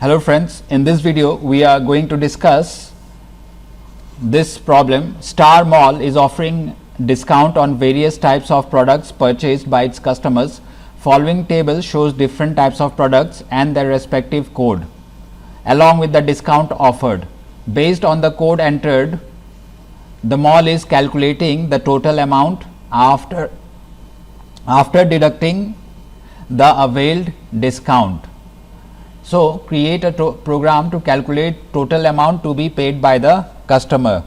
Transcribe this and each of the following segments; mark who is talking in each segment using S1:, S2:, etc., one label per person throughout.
S1: Hello friends, in this video we are going to discuss this problem. Star Mall is offering discount on various types of products purchased by its customers. Following table shows different types of products and their respective code along with the discount offered. Based on the code entered, the mall is calculating the total amount after deducting the availed discount. So, create a program to calculate total amount to be paid by the customer.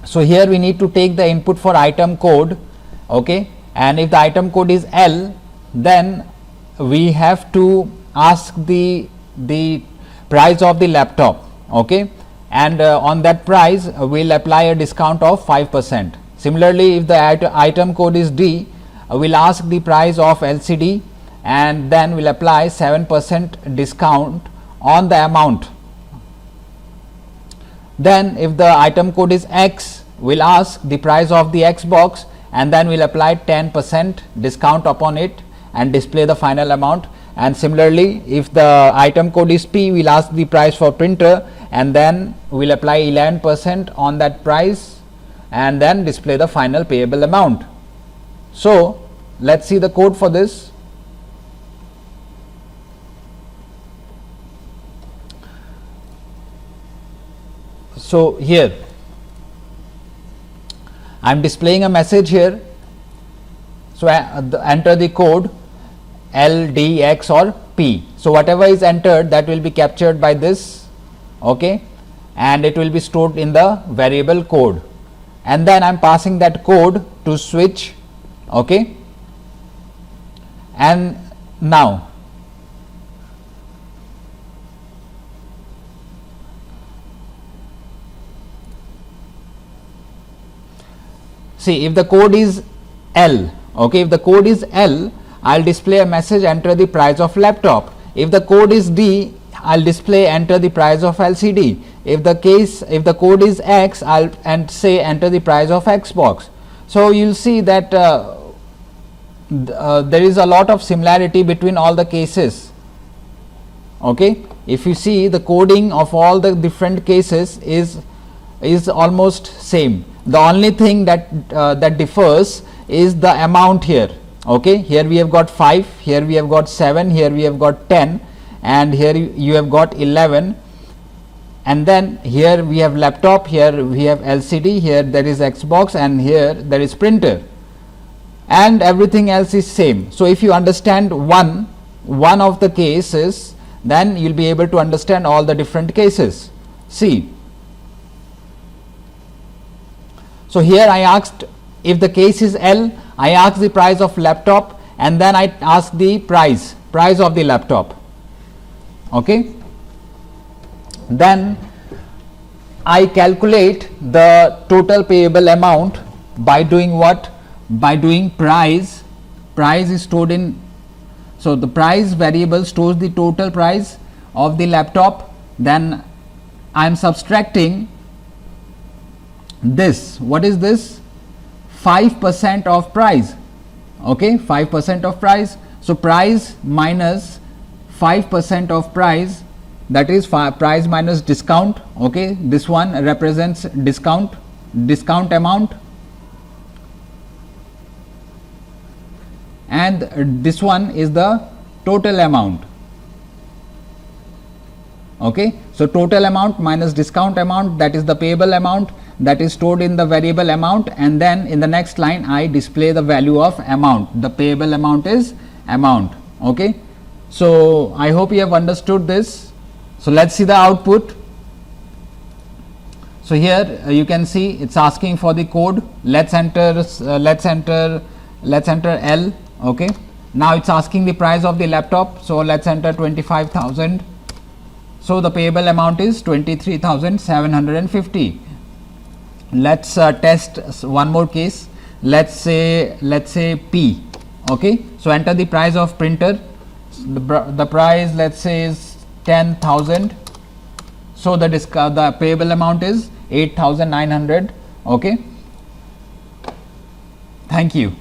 S1: So, here we need to take the input for item code, okay, and if the item code is L, then we have to ask the price of the laptop, okay, and on that price we will apply a discount of 5%. Similarly, if the item code is D, we will ask the price of LCD and then we will apply 7% discount on the amount. Then if the item code is X, we will ask the price of the Xbox and then we will apply 10% discount upon it and display the final amount. And similarly, if the item code is P, we will ask the price for printer and then we will apply 11% on that price and then display the final payable amount. So, let us see the code for this. So, here I am displaying a message here. So, enter the code L, D, X or P. So, whatever is entered, that will be captured by this, okay, and it will be stored in the variable code, and then I am passing that code to switch, okay. And now see, if the code is L, okay, if the code is L, I will display a message, enter the price of laptop. If the code is D, I will display enter the price of LCD. If the code is X, I will say enter the price of Xbox. So, you will see that there is a lot of similarity between all the cases, okay. If you see, the coding of all the different cases is almost same. The only thing that differs is the amount here, okay. Here we have got 5, here we have got 7, here we have got 10 and here you have got 11, and then here we have laptop, here we have LCD, here there is Xbox and here there is printer, and everything else is same. So, if you understand one of the cases, then you will be able to understand all the different cases. See, so here I asked, if the case is L, I ask the price of laptop and then I ask the price of the laptop, okay. Then I calculate the total payable amount by doing what? By doing price is stored in, so the price variable stores the total price of the laptop, then I am subtracting this. What is this? 5% of price, okay, 5% of price. So, price minus 5% of price, that is price minus discount, okay. This one represents discount amount, and this one is the total amount, okay. So, total amount minus discount amount, that is the payable amount, that is stored in the variable amount, and then in the next line I display the value of amount. The payable amount is amount, okay. So, I hope you have understood this. So, let us see the output. So, here you can see it is asking for the code. Let's enter L, okay. Now, it is asking the price of the laptop. So, let us enter 25,000. So, the payable amount is 23,750. Let us test one more case. Let's say P, okay. So, enter the price of printer. The price, let us say, is 10,000. So, the payable amount is 8,900, okay. Thank you.